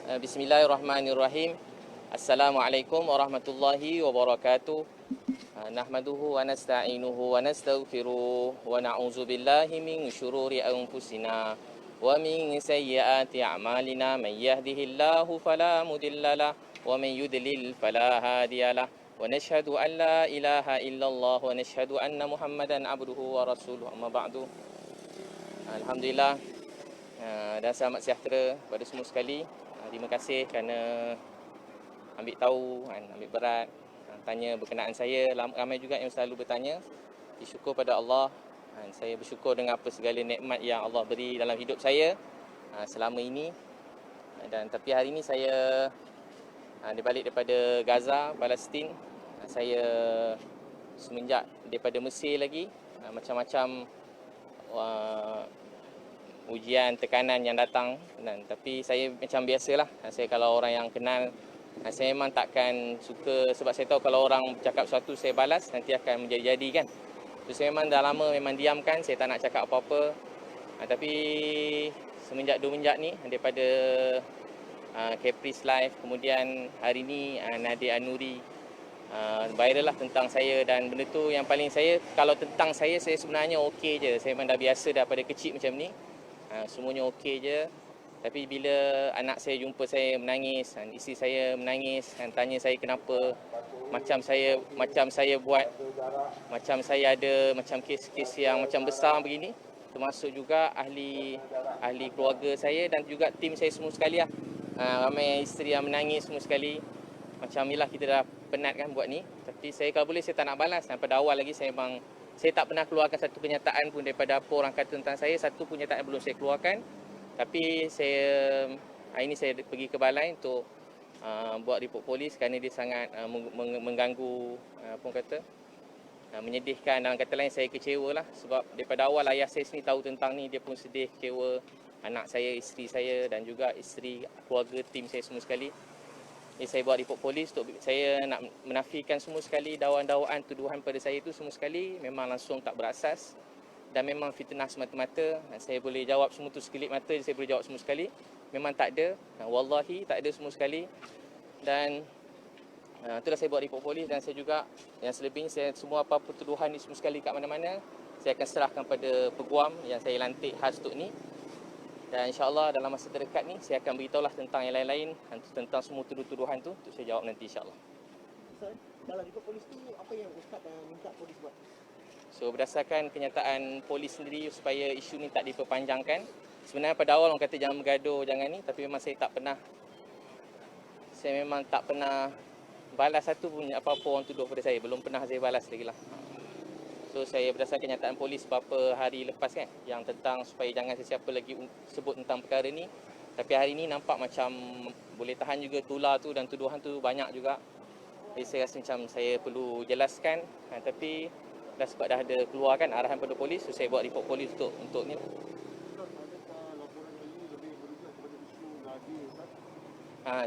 Bismillahirrahmanirrahim. Assalamualaikum warahmatullahi wabarakatuh. Nahmaduhu wa nasta'inuhu wa nastaghfiruh wa na'udzu billahi min syururi anfusina wa min sayyiati a'malina. Man yahdihillahu fala mudhillalah wa man yudlil fala hadiyalah. Wa nashhadu an la ilaha illallah wa nashhadu anna Muhammadan abduhu wa rasuluh. Amma ba'du. Alhamdulillah dan selamat sejahtera pada semua sekali. Terima kasih kerana ambil tahu, ambil berat, tanya berkenaan saya. Ramai juga yang selalu bertanya. Bersyukur pada Allah. Saya bersyukur dengan apa segala nikmat yang Allah beri dalam hidup saya selama ini. Dan tapi hari ini saya balik daripada Gaza, Palestin. Saya semenjak daripada Mesir lagi, macam-macam ujian, tekanan yang datang. Tapi saya macam biasalah. Saya kalau orang yang kenal, saya memang takkan suka, sebab saya tahu kalau orang cakap sesuatu saya balas, nanti akan menjadi-jadi kan. So, saya memang dah lama memang diamkan, saya tak nak cakap apa-apa. Tapi semenjak 2 menjak ni, daripada Caprice Live, kemudian hari ni Nadia An-Nuri viral lah tentang saya. Dan benda tu yang paling saya, kalau tentang saya sebenarnya okey je. Saya memang dah biasa daripada kecil macam ni. Semuanya okey je. Tapi bila anak saya jumpa saya menangis, isteri saya menangis, tanya saya kenapa, macam saya buat, macam saya ada macam kes-kes yang macam besar begini, termasuk juga ahli keluarga saya dan juga tim saya semua sekali lah. Ramai isteri yang menangis semua sekali. Macam inilah, kita dah penat kan buat ni. Tapi saya kalau boleh saya tak nak balas. Pada awal lagi saya tak pernah keluarkan satu kenyataan pun daripada apa orang kata tentang saya. Satu pun kenyataan belum saya keluarkan. Tapi hari ini saya pergi ke balai untuk buat report polis kerana dia sangat mengganggu, menyedihkan. Dalam kata lain, saya kecewa lah. Sebab daripada awal ayah saya sendiri tahu tentang ni, dia pun sedih, kecewa. Anak saya, isteri saya dan juga isteri, keluarga, tim saya semua sekali. Jadi saya buat report polis untuk saya nak menafikan semua sekali dakwaan-dakwaan, tuduhan pada saya itu semua sekali memang langsung tak berasas dan memang fitnah semata-mata. Saya boleh jawab semua tu sekelip mata, saya boleh jawab semua sekali. Memang tak ada, wallahi tak ada semua sekali. Dan itulah saya buat report polis. Dan saya juga yang selebihnya, saya semua apa-apa tuduhan ni semua sekali kat mana-mana, saya akan serahkan pada peguam yang saya lantik khas untuk ni. Dan insyaAllah dalam masa terdekat ni saya akan beritahulah tentang yang lain-lain, tentang semua tuduhan tu untuk saya jawab nanti insyaAllah. Ustaz, dalam report polis tu apa yang Ustaz minta polis buat? So berdasarkan kenyataan polis sendiri supaya isu ni tak diperpanjangkan. Sebenarnya pada awal orang kata jangan bergaduh, jangan ni, tapi memang saya memang tak pernah balas satu pun apa-apa orang tuduh pada saya. Belum pernah saya balas lagi lah. So saya berdasarkan kenyataan polis beberapa hari lepas kan, yang tentang supaya jangan sesiapa lagi sebut tentang perkara ni. Tapi hari ni nampak macam boleh tahan juga tular tu dan tuduhan tu banyak juga. Jadi saya rasa macam saya perlu jelaskan. Tapi dah sebab dah ada keluar kan arahan pada polis, so saya buat report polis untuk ni.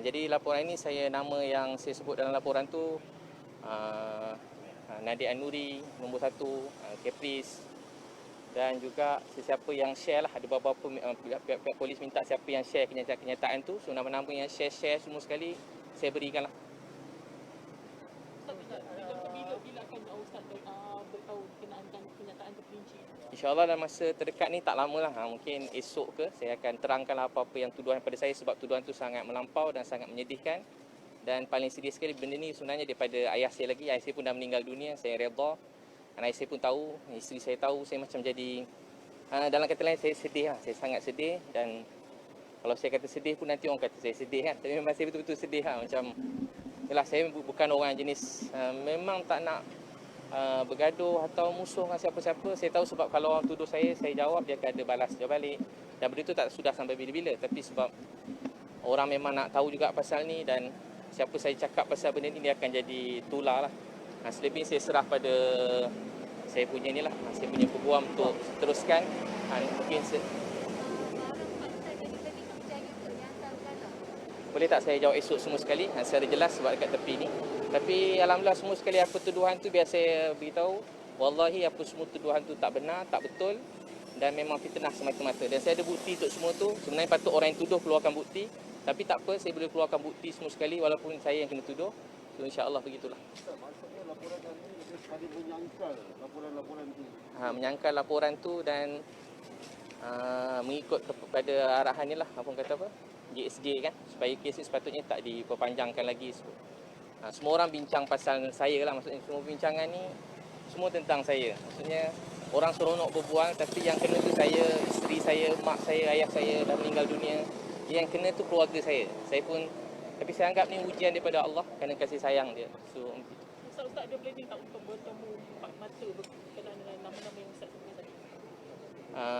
Jadi laporan ini nama yang saya sebut dalam laporan tu Nadia An-Nuri nombor 1, Caprice, dan juga sesiapa yang share lah. Ada beberapa pihak polis minta siapa yang share kenyataan tu. So nama-nama yang share semua sekali saya berikan lah. Bila akan Ustaz beritahu kenyataan terperinci? InsyaAllah dalam masa terdekat ni tak lama lah. Mungkin esok ke saya akan terangkan apa-apa yang tuduhan pada saya. Sebab tuduhan tu sangat melampau dan sangat menyedihkan. Dan paling sedih sekali benda ni sebenarnya daripada ayah saya lagi. Ayah saya pun dah meninggal dunia, saya redha. Dan ayah saya pun tahu, isteri saya tahu. Saya macam jadi, dalam kata lain saya sedih lah. Saya sangat sedih. Dan kalau saya kata sedih pun nanti orang kata saya sedih kan. Tapi memang saya betul-betul sedih lah. Macam, yalah, saya bukan orang jenis memang tak nak bergaduh atau musuh dengan siapa-siapa. Saya tahu sebab kalau orang tuduh saya jawab, dia akan ada balas jawab balik. Dan benda tu tak sudah sampai bila-bila. Tapi sebab orang memang nak tahu juga pasal ni, dan siapa saya cakap pasal benda ni, dia akan jadi tular lah. Selebihnya saya serah pada saya punya ni lah, saya punya peguam untuk teruskan. Mungkin boleh tak saya jawab esok semua sekali secara jelas sebab dekat tepi ni. Tapi alhamdulillah semua sekali apa tuduhan tu biar saya beritahu. Wallahi apa semua tuduhan tu tak benar, tak betul. dan memang fitnah semata-mata. Dan saya ada bukti untuk semua tu. Sebenarnya patut orang yang tuduh keluarkan bukti. Tapi tak apa, saya boleh keluarkan bukti semua sekali walaupun saya yang kena tuduh. So insya-Allah begitulah. Maksudnya laporan hari ini lebih kepada menyangkal laporan-laporan itu. Menyangkal laporan tu dan mengikut kepada arahan ni lah, apa orang kata apa, JSJ kan, supaya kes ni sepatutnya tak diperpanjangkan lagi. Semua orang bincang pasal saya lah, maksudnya semua bincangan ni semua tentang saya. Maksudnya orang seronok berbual tapi yang kena tu saya, isteri saya, mak saya, ayah saya dah meninggal dunia. Yang kena tu keluarga saya. Saya pun, tapi saya anggap ni ujian daripada Allah kerana kasih sayang dia. So Ustaz ada planning tak untuk bertemu empat mata berkenaan dengan nama-nama yang Ustaz sebut tadi?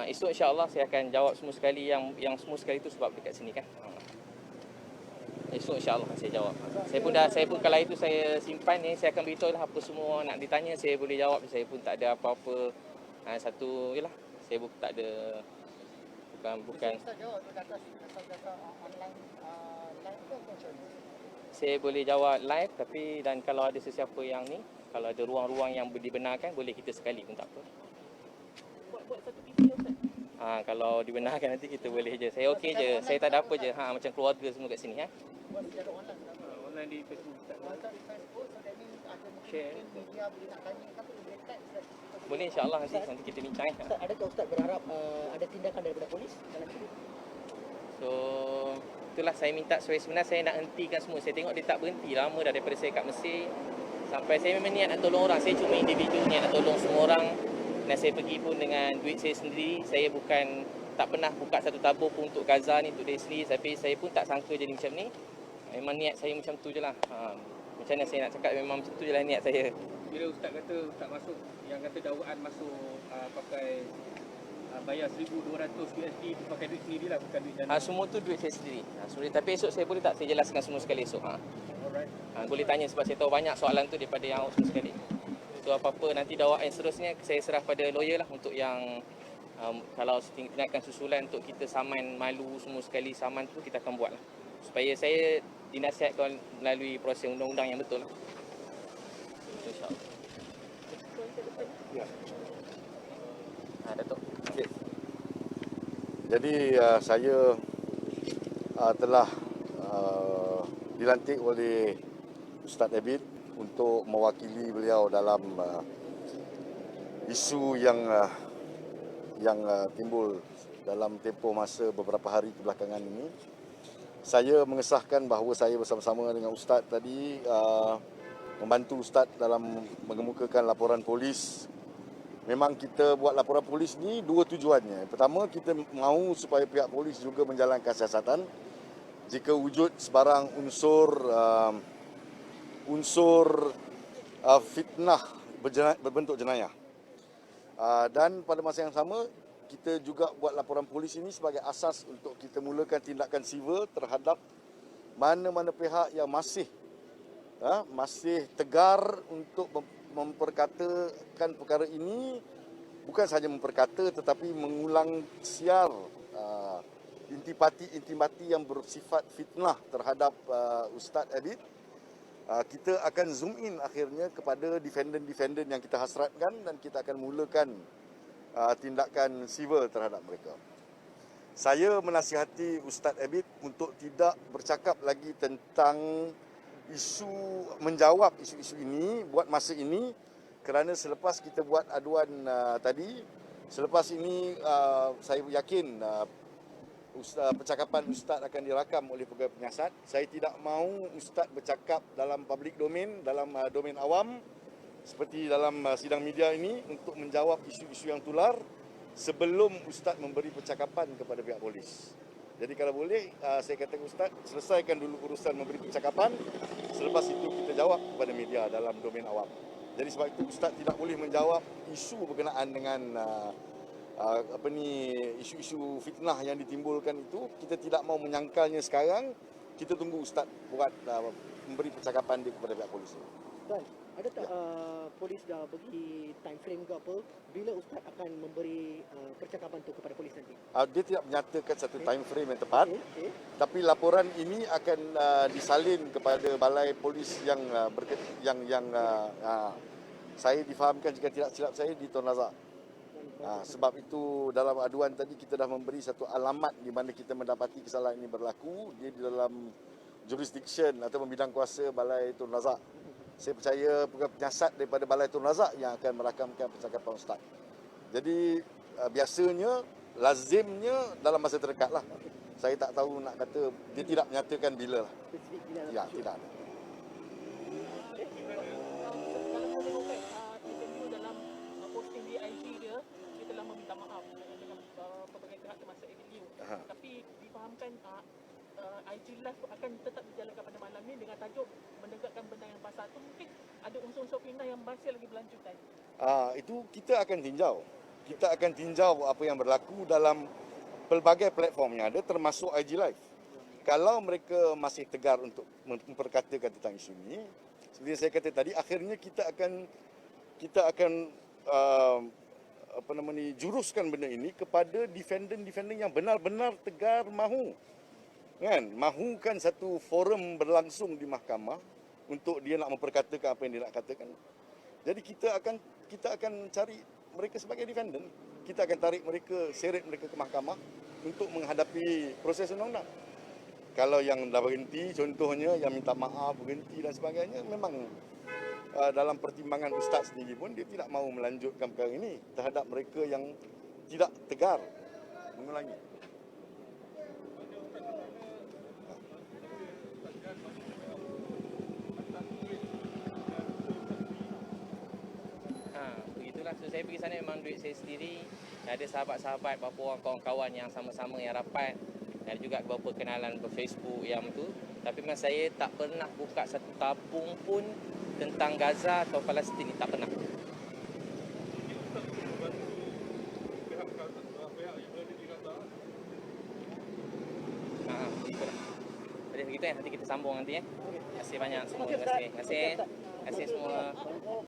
esok insya-Allah saya akan jawab semua sekali yang semua sekali tu sebab dekat sini kan. Esok insya-Allah saya jawab. Saya pun kalau itu saya simpan ni, saya akan beritahu lah apa semua nak ditanya saya boleh jawab. Saya pun tak ada apa-apa satu jelah. Saya pun tak ada bukan Ustaz jawab data online live ke macam mana? saya boleh jawab live tapi dan kalau ada sesiapa yang ni, kalau ada ruang-ruang yang dibenarkan boleh kita sekali pun tak apa. Buat satu video Ustaz. Kalau dibenarkan nanti kita boleh je. Saya okey je. Saya tak ada apa je. Macam keluarga semua kat sini Buat secara online. Online di Facebook. Kalau di Facebook, so that means ada Share. mungkin media boleh nak tanya ke apa, boleh tag Ustaz. Boleh insya-Allah nanti kita bincang. Ustaz, adakah Ustaz berharap ada tindakan daripada polis dalam ini? So itulah saya minta sebenarnya saya nak hentikan semua. Saya tengok dia tak berhenti lama dah daripada saya kat Mesir. Sampai saya memang niat nak tolong orang. Saya cuma individu niat nak tolong semua orang. Dan saya pergi pun dengan duit saya sendiri. Saya bukan tak pernah buka satu tabur pun untuk Gaza ni, untuk diri sendiri. Tapi saya pun tak sangka jadi macam ni. Memang niat saya macam tu je lah. Macam mana saya nak cakap, memang macam tu je lah niat saya. Bila Ustaz kata Ustaz masuk, yang kata dakwaan masuk pakai bayar 1,200 USD tu pakai duit sendiri lah, bukan duit dana. Semua tu duit saya sendiri. Tapi esok saya boleh tak saya jelaskan semua sekali esok. Alright. Boleh tanya sebab saya tahu banyak soalan tu daripada yang awak semua sekali. So apa-apa nanti dakwaan seterusnya saya serah pada lawyer lah untuk yang kalau tindakan susulan untuk kita saman malu semua sekali, saman tu kita akan buat lah. Supaya saya dinasihatkan melalui proses undang-undang yang betul lah. InsyaAllah. Ya. Datuk. Jadi saya telah dilantik oleh Ustaz Abid untuk mewakili beliau dalam isu yang timbul dalam tempoh masa beberapa hari kebelakangan ini. Saya mengesahkan bahawa saya bersama-sama dengan Ustaz tadi membantu Ustaz dalam mengemukakan laporan polis. Memang kita buat laporan polis ni dua tujuannya. Pertama, kita mahu supaya pihak polis juga menjalankan siasatan. Jika wujud sebarang unsur fitnah berbentuk jenayah. Dan pada masa yang sama, kita juga buat laporan polis ini sebagai asas untuk kita mulakan tindakan sivil terhadap mana-mana pihak yang masih tegar untuk memperkatakan perkara ini, bukan sahaja memperkata tetapi mengulang siar intipati yang bersifat fitnah terhadap Ustaz Abid. Kita akan zoom in akhirnya kepada defendant-defendant yang kita hasratkan dan kita akan mulakan tindakan sivil terhadap mereka. Saya menasihati Ustaz Abid untuk tidak bercakap lagi tentang menjawab isu-isu ini buat masa ini, kerana selepas kita buat aduan tadi, selepas ini saya yakin percakapan Ustaz akan dirakam oleh pegawai penyiasat. Saya tidak mahu Ustaz bercakap dalam public domain, dalam domain awam seperti dalam sidang media ini untuk menjawab isu-isu yang tular sebelum Ustaz memberi percakapan kepada pihak polis. Jadi kalau boleh, saya katakan Ustaz, selesaikan dulu urusan memberi percakapan, selepas itu kita jawab kepada media dalam domain awam. Jadi sebab itu Ustaz tidak boleh menjawab isu berkenaan dengan isu-isu fitnah yang ditimbulkan itu. Kita tidak mahu menyangkalnya sekarang. Kita tunggu Ustaz buat memberi percakapan dia kepada pihak polis. Tuan, ada tak polis dah bagi time frame ke apa bila Ustaz akan memberi percakapan tu kepada polis nanti? Dia tidak menyatakan satu time frame yang tepat. Okay. Tapi laporan ini akan disalin kepada balai polis yang saya difahamkan jika tidak silap saya di Tun Razak. Sebab itu dalam aduan tadi kita dah memberi satu alamat di mana kita mendapati kesalahan ini berlaku. Dia di dalam jurisdiction atau bidang kuasa Balai Tun Razak. Saya percaya penyiasat daripada Balai Tun Razak yang akan merakamkan percakapan Ustaz. Jadi biasanya, lazimnya dalam masa terdekat lah. Saya tak tahu nak kata, dia tidak menyatakan bila lah. Spesifik bila Ya, tidak ada. Kalau mau tengok interview dalam posting di IG dia telah meminta maaf dengan pelbagai pihak termasuk ADU. Tapi difahamkan IG Live akan tetap dijalankan pada malam ni dengan tajuk menegakkan benda yang pasal tu, mungkin ada unsur-unsur fitnah yang masih lagi berlanjutan. Itu kita akan tinjau. Kita akan tinjau apa yang berlaku dalam pelbagai platform yang ada termasuk IG Live. Kalau mereka masih tegar untuk memperkatakan tentang isu ini, seperti saya kata tadi, akhirnya kita akan juruskan benda ini kepada defendant yang benar-benar tegar mahu. Kan? Mahukan satu forum berlangsung di mahkamah untuk dia nak memperkatakan apa yang dia nak katakan. Jadi kita akan cari mereka sebagai defendant. Kita akan tarik mereka, seret mereka ke mahkamah untuk menghadapi proses undang-undang. Kalau yang dah berhenti, contohnya yang minta maaf, berhenti dan sebagainya, memang dalam pertimbangan Ustaz sendiri pun dia tidak mahu melanjutkan perkara ini terhadap mereka yang tidak tegar mengulangi. Begitulah, so saya pergi sana memang duit saya sendiri. Ada sahabat-sahabat, beberapa orang kawan-kawan yang sama-sama yang rapat. Ada juga beberapa kenalan ber-Facebook yang tu. Tapi memang saya tak pernah buka satu tabung pun tentang Gaza atau Palestin, tak pernah. Begitulah. Jadi begitu nanti kita sambung nanti. Terima kasih banyak semua. Terima kasih semua.